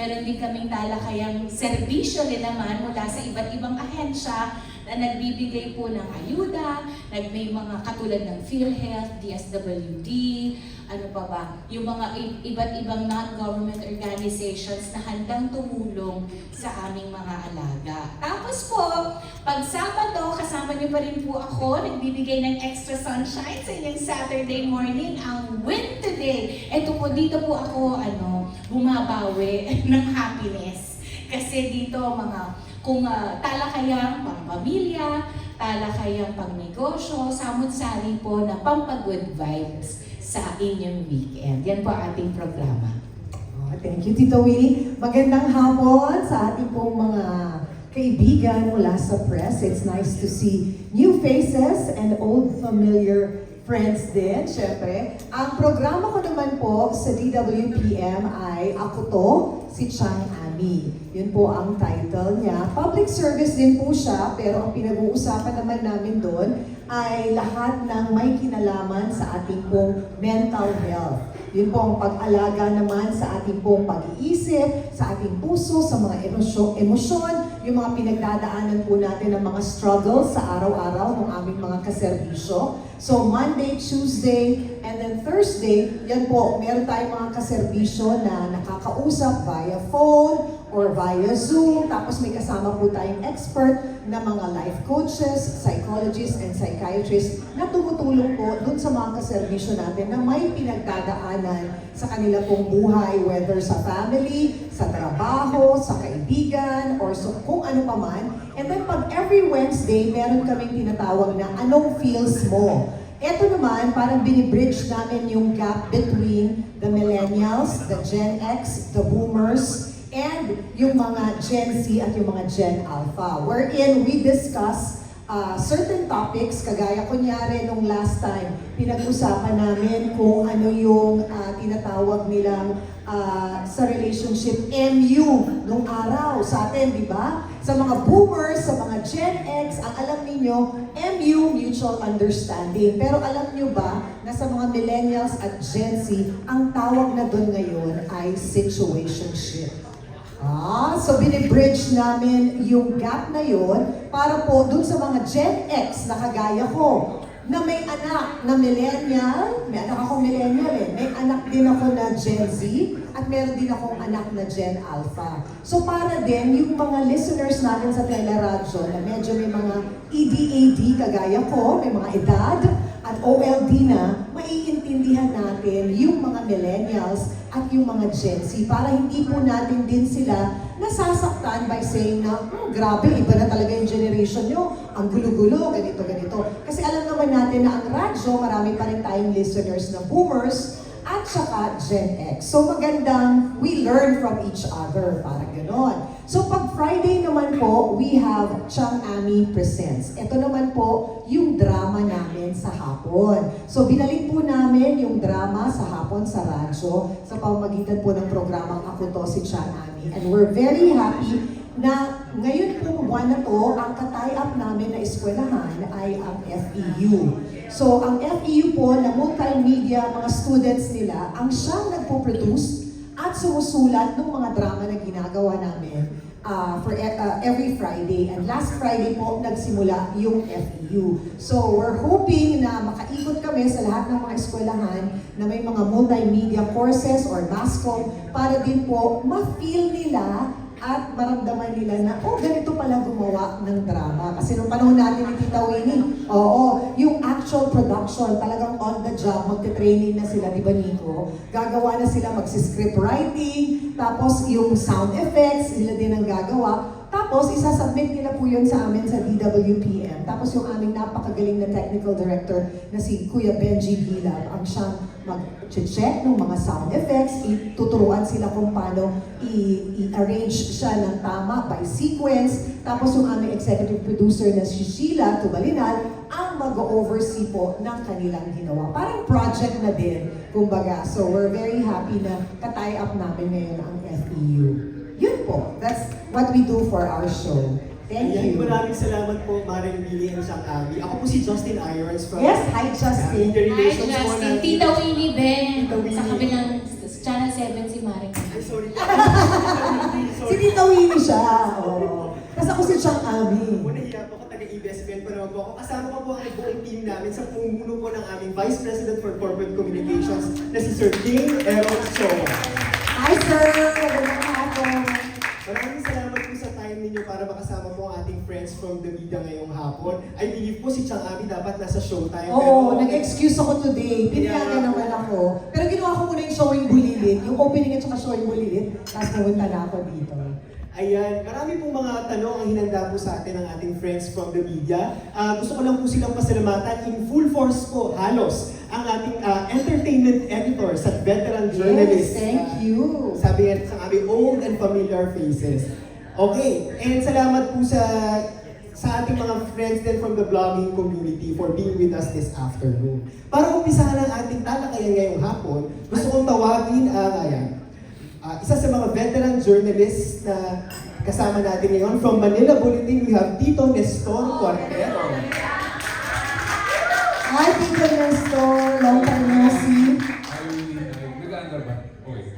Meron din kaming talakayang serbisyo din naman mula sa iba't ibang ahensya na nagbibigay po ng ayuda, may mga katulad ng PhilHealth, DSWD, ano pa ba, yung mga iba't ibang non-government organizations na handang tumulong sa aming mga alaga. Tapos po, pag Sabado, kasama niyo pa rin po ako, nagbibigay ng extra sunshine sa inyong Saturday morning, ang Win Today. Ito po, dito po ako, bumabawi ng happiness. Kasi dito, kung talakayang pang-pamilya, talakayang pang-negosyo, samut-sari po na pampag-good vibes sa inyong weekend. Yan po ating programa. Thank you, Tito Winnie. Magandang hapon sa ating pong mga kaibigan mula sa press. It's nice to see new faces and old familiar friends din, syempre. Ang programa ko naman po sa DWPM ay Ako To, si Chang Ami. Yun po ang title niya. Public service din po siya, pero ang pinag-uusapan naman namin doon ay lahat ng may kinalaman sa ating pong mental health. Yun po ang pag-alaga naman sa ating pong pag-iisip, sa ating puso, sa mga emosyon, yung mga pinagdadaanan po natin ng mga struggles sa araw-araw ng aming mga kaserbisyo. So Monday, Tuesday, and then Thursday, yan po, meron tayong mga kaserbisyo na nakakausap via phone or via Zoom. Tapos may kasama po tayong expert na mga life coaches, psychologists, and psychiatrists na tumutulong po dun sa mga kaserbisyo natin na may pinagdadaanan sa kanila pong buhay, whether sa family, sa trabaho, sa kaibigan, or so, kung ano pa man. And then pag every Wednesday, meron kaming tinatawag na Anong Feels Mo? Ito naman, parang binibridge namin yung gap between the millennials, the Gen X, the boomers, and yung mga Gen Z at yung mga Gen Alpha, wherein we discuss certain topics, kagaya kunyari nung last time, pinag-usapan namin kung ano yung tinatawag nilang sa relationship MU nung araw sa atin, di ba? Sa mga boomers, sa mga Gen X, ang alam ninyo, MU, mutual understanding. Pero alam nyo ba na sa mga millennials at Gen Z, ang tawag na doon ngayon ay situationship. So binibridge namin yung gap na yon para po dun sa mga Gen X na kagaya ko, na may anak na millennial, may anak akong millennial may anak din ako na Gen Z, at meron din akong anak na Gen Alpha. So para din yung mga listeners natin sa teleradyo na medyo may mga EDAD kagaya ko, may mga edad, at OLD na, maiintindihan natin yung mga millennials at yung mga Gen Z para hindi po natin din sila nasasaktan by saying na, grabe, iba na talaga yung generation nyo, ang gulo-gulo, ganito. Kasi alam naman natin na ang radyo, marami pa rin tayong listeners na boomers at saka Gen X. So magandang we learn from each other, parang ganon. So pag Friday naman po, we have Chang Ami Presents. Ito naman po yung drama namin sa hapon. So binalik po namin yung drama sa hapon sa radyo sa pamamagitan po ng programang Ako To, si Chang Ami. And we're very happy na ngayon po buwan na to, ang katay-up namin na eskwelahan ay ang FEU. So ang FEU po na multimedia, mga students nila, ang siyang nagpo-produce at sumusulat ng mga drama na ginagawa namin for every Friday. And last Friday po, nagsimula yung FEU. So we're hoping na makaikot kami sa lahat ng mga eskwelahan na may mga multimedia courses or MASCOM para din po ma-feel nila at maramdaman nila na, ganito pala gumawa ng drama. Kasi nung panahon natin ni Tita Winnie, yung actual production, talagang on the job, magte-training na sila, di ba Nico? Gagawa na sila magsi-script writing, tapos yung sound effects, sila din ang gagawa. Tapos, isasubmit nila po yun sa amin sa DWPM. Tapos yung aming napakagaling na technical director na si Kuya Benji Bilab, ang siyang mag-check ng mga sound effects, tuturuan sila kung paano i-arrange siya ng tama by sequence. Tapos yung aming executive producer na si Sheila Tubalinal, ang mag-oversee po ng kanilang ginawa. Parang project na din, kumbaga. So we're very happy na katay up namin ngayon ang FEU. Yun po, that's what we do for our show. Thank you. Maraming salamat po, Maring Billy and Chang Ami. Ako po si Justin Irons from... Yes, hi Justin. The Hi relations po Justin, natin. Tita Winnie Ben. Tita Winnie. Sa kabilang Channel 7 si Maring. Ay, sorry. Si Tita Winnie siya. Oo. Kasi ako si Chang Abi. Muna hiya po ako, taga-EBS-BN po naman po ako. Kasama ko po ang buong team namin sa pumuno po ng aming Vice President for Corporate Communications na si Sir King Eron Soa. Hi, sir! Magandang hapon. Maraming salamat po sa time ninyo para makasama po ang ating friends from the media ngayong hapon. I believe po si Chang Abi dapat nasa showtime. Oo, nag-excuse ako today. Pinayagan Yeah. naman ako. Pero ginawa ko muna yung showing Bulilit. Yung opening at saka showing Bulilit. Tapos pumunta na ako dito. Ayan, marami pong mga tanong ang hinanda po sa atin ng ating friends from the media. Gusto ko lang po silang pasalamatan in full force po, halos, ang ating entertainment editors at veteran journalists. Yes, thank you. Sabi nga sa aming old and familiar faces. Okay, and salamat po sa ating mga friends din from the blogging community for being with us this afternoon. Para umpisahan ang ating talakayan ngayong hapon, gusto kong tawagin ang isa sa mga veteran journalists na kasama natin ngayon. From Manila Bulletin, we have Tito Nestor Cuartero. Hi, Tito Nestor. Long time no see. Nag-aandar ba? Okay.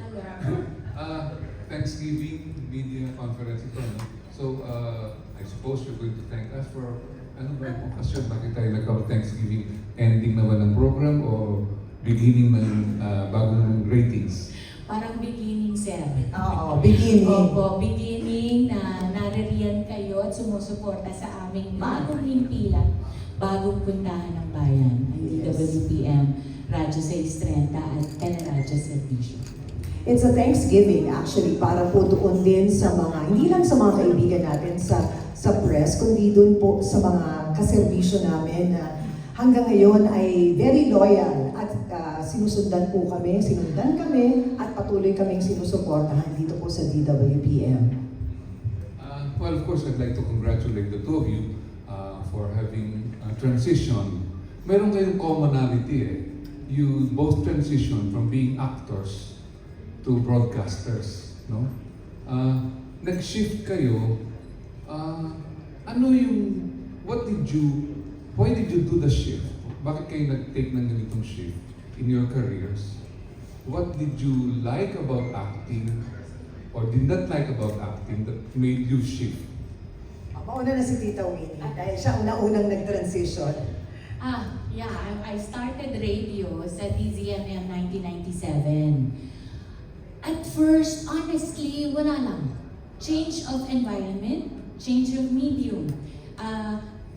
Thanksgiving media conference ito, no? So, I suppose you're going to thank us for ano ba yung okasyon? Bakit tayo nagka-Thanksgiving? Ending na ba ng program o beginning ng bagong ratings? Parang beginning, sir. Oo, beginning. Opo, beginning na naririyan kayo at sumusuporta sa aming bagong himpilan, bagong puntahan ng bayan, ang DWPM, Radyo 630 at Teleradyo Servicio. It's a Thanksgiving actually para po doon din sa mga, hindi lang sa mga kaibigan natin sa press, kundi doon po sa mga kaserbisyo namin na hanggang ngayon ay very loyal at sinundan kami at patuloy kaming sinusuportahan dito po sa DWPM. Well, of course, I'd like to congratulate the two of you for having transition. Meron kayong commonality eh. You both transition from being actors to broadcasters, no? Nag-shift kayo. Why did you do the shift? Bakit kayo nag-take ng ganitong shift in your careers? What did you like about acting or did not like about acting that made you shift? Mauna na si Tita Winnie dahil siya una-unang nag-transition. I started radio sa DZMM 1997. At first, honestly, wala lang. Change of environment, change of medium.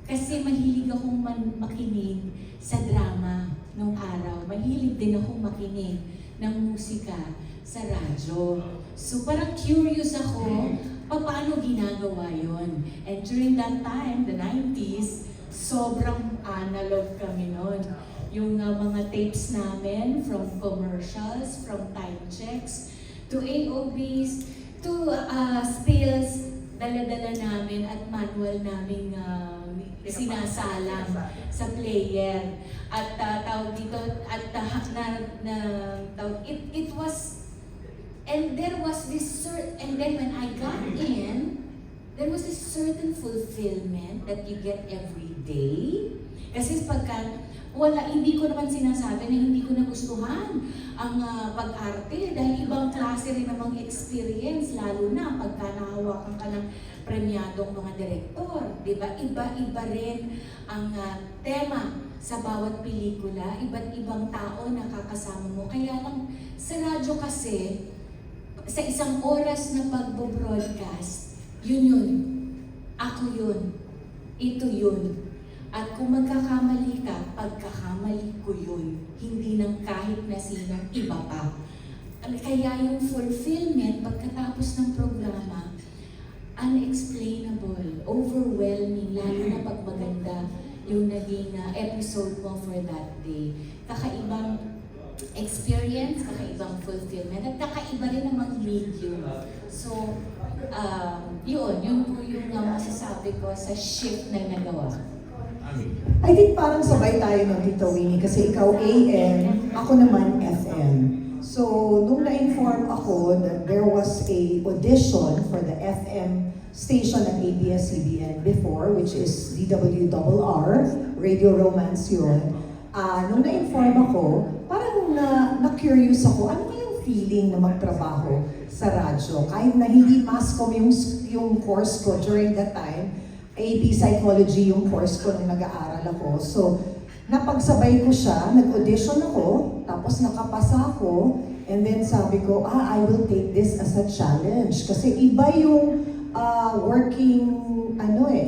Kasi mahilig akong makinig sa drama nung araw. Mahilig din akong makinig ng musika sa radyo. So parang curious ako, paano ginagawa yon? And during that time, the 90s, sobrang analog kami noon. Yung mga tapes namin, from commercials, from time checks, to AOBs, to stills, dala-dala namin at manual namin sinasalang sa player. At tawag dito, at it was, and there was this and then when I got in, there was this certain fulfillment that you get every day. Kasi pagka, hindi ko naman sinasabi na hindi ko nagustuhan ang pag-arte dahil ibang klase rin namang experience, lalo na pagka nahawakan ka ng premyadong mga direktor. Diba? Iba-iba rin ang tema sa bawat pelikula, iba't ibang tao nakakasama mo. Kaya lang sa radyo kasi, sa isang oras na pagbo-broadcast, yun. Ako yun. Ito yun. At kung magkakamali ka, pagkakamali ko yun. Hindi ng kahit na sinong iba pa. Kaya yung fulfillment pagkatapos ng programa, unexplainable, overwhelming, lalo na pag maganda yung naging episode mo for that day. Kakaibang experience, kakaibang fulfillment, at kakaiba rin namang medium. So, yun po yung masasabi ko sa shift na nagawa. I think parang sabay tayo ng Tita Winnie kasi ikaw AM, ako naman FM. So, nung na-inform ako that there was a audition for the FM station ng ABS-CBN before, which is DWRR, Radio Romance yun. Nung na-inform ako, parang na-curious ako, ano yung feeling na magtrabaho sa radyo. Kahit na hindi mass comm yung course ko during that time, AP Psychology yung course ko nung nag-aaral ako. So, napagsabay ko siya, nag-audition ako, tapos nakapasa ako, and then sabi ko, I will take this as a challenge. Kasi iba yung working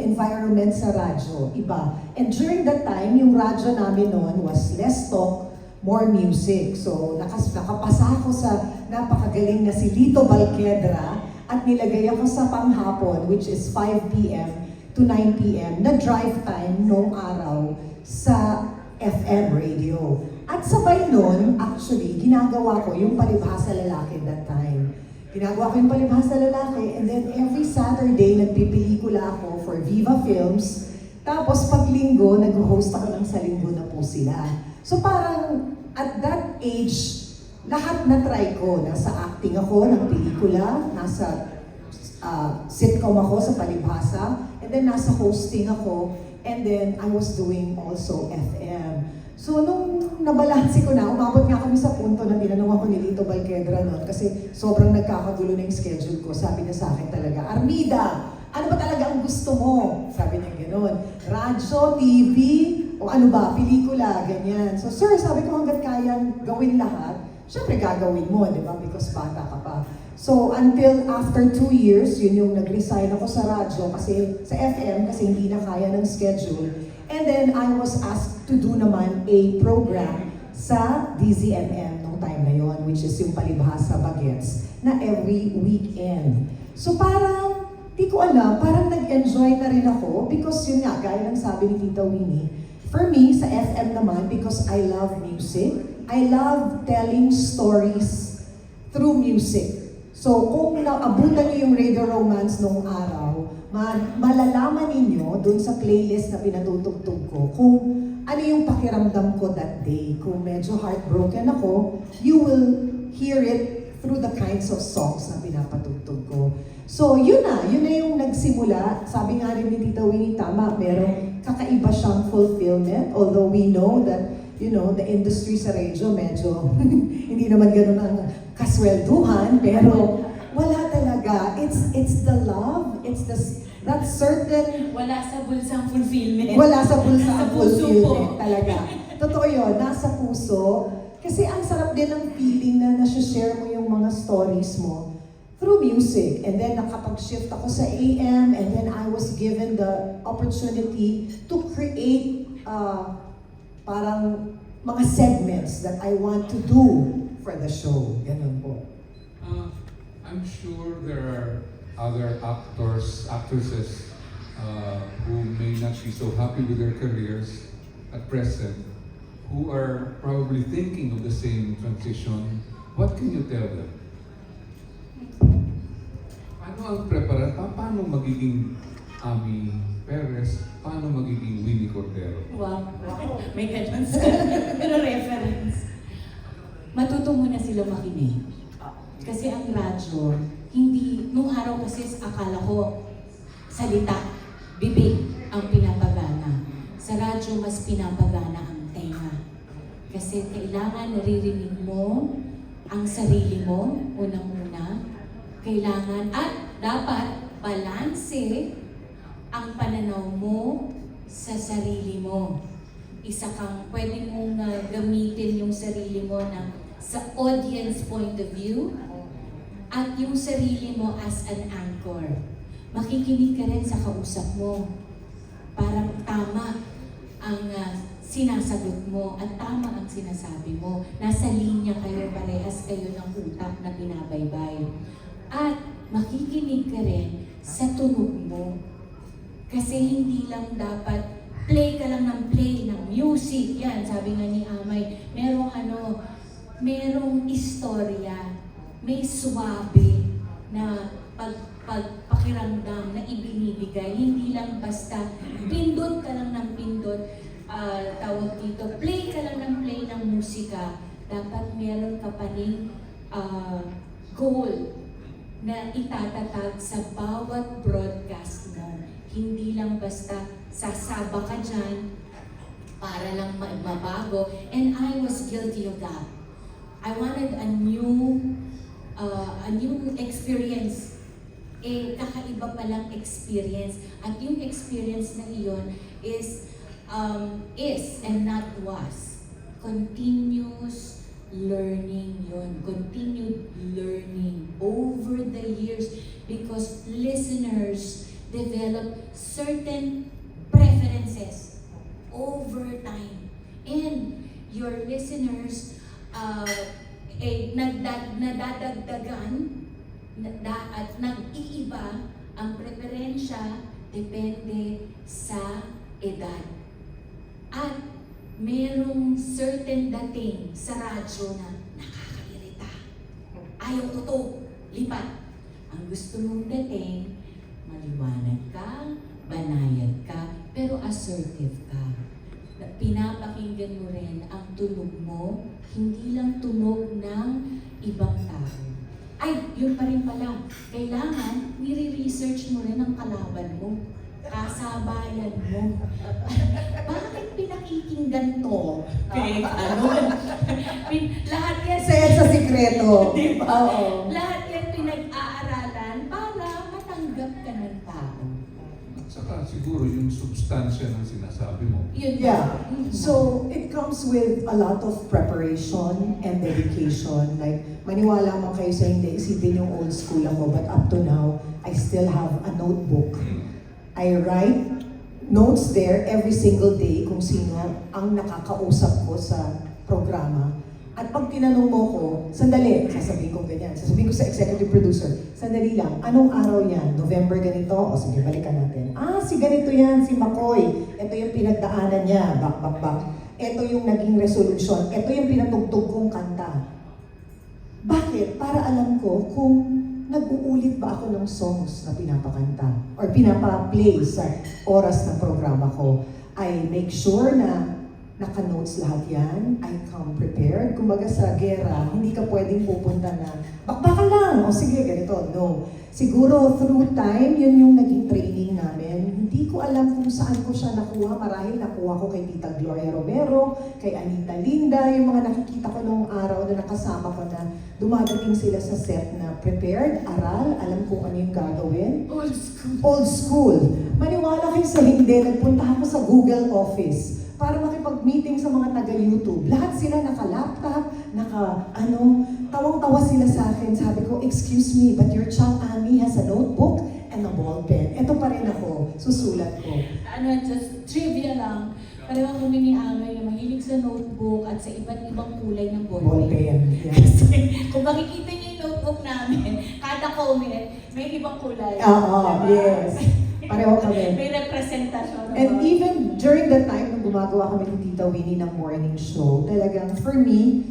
environment sa radyo, iba. And during that time, yung radyo namin noon was less talk, more music. So, nakapasa ako sa napakagaling na si Lito Balquedra at nilagay ako sa panghapon, which is 5 p.m. to 9 p.m. na drive time noong araw sa FM radio. At sabay nun, actually, ginagawa ko yung Palibhasa Lalaki that time. Ginagawa ko yung Palibhasa Lalaki, and then every Saturday, nagpipelikula ako for Viva Films. Tapos pag linggo, nag-host ako ng Sa Linggo na po sila. So parang at that age, lahat na try ko. Nasa acting ako ng pelikula, nasa sitcom ako sa Palibhasa, and then nasa hosting ako, and then I was doing also FM. So nung nabalansi ko na, umabot nga kami sa punto na tinanong ako ni Lito Balquedra noon kasi sobrang nagkakagulo na yung schedule ko. Sabi niya sa akin talaga, Armida, ano ba talaga ang gusto mo? Sabi niya gano'n. Radyo, TV, o ano ba, pelikula, ganyan. So sir, sabi ko hanggat kayang gawin lahat, syempre gagawin mo, di ba? Because bata ka pa. So until after 2 years, yun yung nag-resign ako sa radyo kasi sa FM kasi hindi na kaya ng schedule. And then I was asked to do naman a program sa DZMM nung time na yon, which is yung Palibhasa Bagets na every weekend. So parang, di ko alam, parang nag-enjoy na rin ako because yun nga, gaya ng sabi ni Tita Winnie, for me, sa FM naman, because I love music, I love telling stories through music. So kung naabutan niyo yung Radio Romance noong araw, malalaman ninyo dun sa playlist na pinatutugtog ko kung ano yung pakiramdam ko that day. Kung medyo heartbroken ako, you will hear it through the kinds of songs na pinapatugtog ko. So yun na yung nagsimula. Sabi nga rin ni Tita Winnie, tama, merong kakaiba siyang fulfillment. Although we know that, you know, the industry sa radio medyo hindi naman ganun ang kaswelduhan, pero wala talaga. It's the love, it's that certain... Wala sa bulsang fulfillment. Wala sa bulsa Nasa ang puso fulfillment po. talaga. Totoo yun, nasa puso. Kasi ang sarap din ng feeling na nasi-share mo yung mga stories mo through music. And then nakapag-shift ako sa AM, and then I was given the opportunity to create parang mga segments that I want to do for the show. Ganun po. I'm sure there are other actors, actresses who may not be so happy with their careers at present, who are probably thinking of the same transition. What can you tell them? Ano ang paano magiging Ami Perez? Paano magiging Winnie Cordero? Wow. May ganun sa pero reference. Matuto muna sila makinig. Kasi ang radyo, hindi, nung araw kasi akala ko, salita, bibig ang pinapagana. Sa radyo, mas pinapagana ang tenga. Kasi kailangan naririnig mo ang sarili mo, unang-una. Kailangan, at dapat, balanse ang pananaw mo sa sarili mo. Isa kang, pwede mong gamitin yung sarili mo sa audience point of view, at yung sarili mo as an anchor. Makikinig ka rin sa kausap mo. Parang tama ang sinasagot mo at tama ang sinasabi mo. Nasa linya kayo, parehas kayo ng utak na binabaybay. At makikinig ka rin sa tunog mo. Kasi hindi lang dapat play ka lang ng play ng music. Yan, sabi nga ni Amay, merong istorya, may suwabe na pakiramdam na ibinibigay. Hindi lang basta pindot ka lang ng pindot, tawag dito, play ka lang ng play ng musika. Dapat meron ka pa rin goal na itatatag sa bawat broadcast mo. Hindi lang basta sasaba ka dyan para lang mabago. And I was guilty of that. I wanted a new experience. Kakaiba palang experience. At yung experience na iyon is and not was. Continuous learning yun. Continued learning over the years because listeners develop certain preferences over time. And your listeners nadadagdagan at nag-iiba ang preferensya depende sa edad. At merong certain dating sa radyo na nakakairita. Ayaw totoo, lipat. Ang gusto mong dating, maliwanag ka, banayad ka, pero assertive ka. Pinapakinggan mo rin ang tunog mo, hindi lang tunog ng ibang tao. Ay, yun pa rin pala. Kailangan, nire-research mo rin ang kalaban mo. Kasabayan mo. Bakit pinakikinggan to? Lahat yan Sayad sa sikreto. Diba? Oo. Lahat yan pinag-aaralan para matanggap ka ng tao. At saka siguro yung substansya ng sinasabi mo. Yun. Yeah. So, it comes with a lot of preparation and dedication. Like, maniwala mo kayo sa hindi, isipin yung old school ako, but up to now, I still have a notebook. I write notes there every single day kung sino ang nakakausap ko sa programa. At pag tinanong mo ko, sandali, sasabihin ko ganyan. Sasabihin ko sa executive producer, sandali lang, anong araw yan? November ganito? O sige, balikan natin. Si ganito yan, si McCoy. Ito yung pinagdaanan niya, back. Ito yung naging resolution. Ito yung pinatugtog kong kanta. Bakit? Para alam ko kung nag-uulit ba ako ng songs na pinapakanta or pinapa-play sa oras ng programa ko. I make sure na naka-notes lahat yan. I come prepared. Kumbaga sa gera, hindi ka pwedeng pupunta na, bakbakan lang! O sige, ganito. No. Siguro through time, yun yung naging training namin. Hindi ko alam kung saan ko siya nakuha. Marahil nakuha ko kay Tita Gloria Romero, kay Anita Linda, yung mga nakikita ko noong araw na nakasama ko na dumadating sila sa set na prepared, aral, alam kung ano yung gagawin. Old school. Old school. Maniwala kayo sa hindi, nagpunta ako sa Google Office para makipag-meeting sa mga taga-YouTube. Lahat sila naka-laptop, tawang-tawa sila sa akin. Sabi ko, excuse me, but your child Ami has a notebook and a ball pen. Ito pa rin ako, susulat ko. Just trivia lang. Pareho kami ni Amay na mahilig sa notebook at sa iba't ibang kulay ng Ball ballpen. pen, yes. Kasi kung makikita niyo yung notebook namin, kada comment, may ibang kulay. Yes. Pareho kami. May representasyon. And even during the time nung gumagawa kami ni Tita Winnie ng morning show, talagang for me,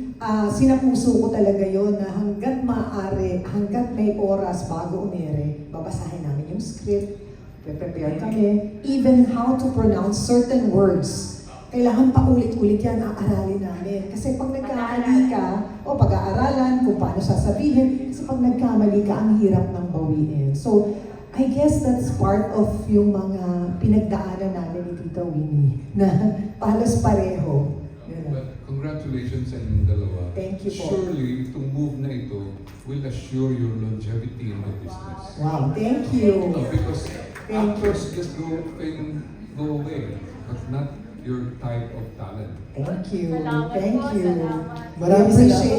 sinapuso ko talaga yon na hanggat maaari, hanggat may oras bago umere, babasahin namin yung script, prepare kami, even how to pronounce certain words. Kailangan paulit-ulit yan, aaralin namin. Kasi pag nagkamali ka, pag-aaralan kung paano sasabihin, kasi pag nagkamali ka, ang hirap ng bawiin. So, I guess that's part of yung mga pinagdaanan namin ni Tita Winnie na palos pareho. But congratulations sa inyong dalawa. Thank you po. Surely, itong move na ito will assure your longevity in the business. Wow, thank you. Because Thank actors just go away, but not your type of talent. Thank you. Salamat Thank po, you. salamat. Maraming Appreciate salamat.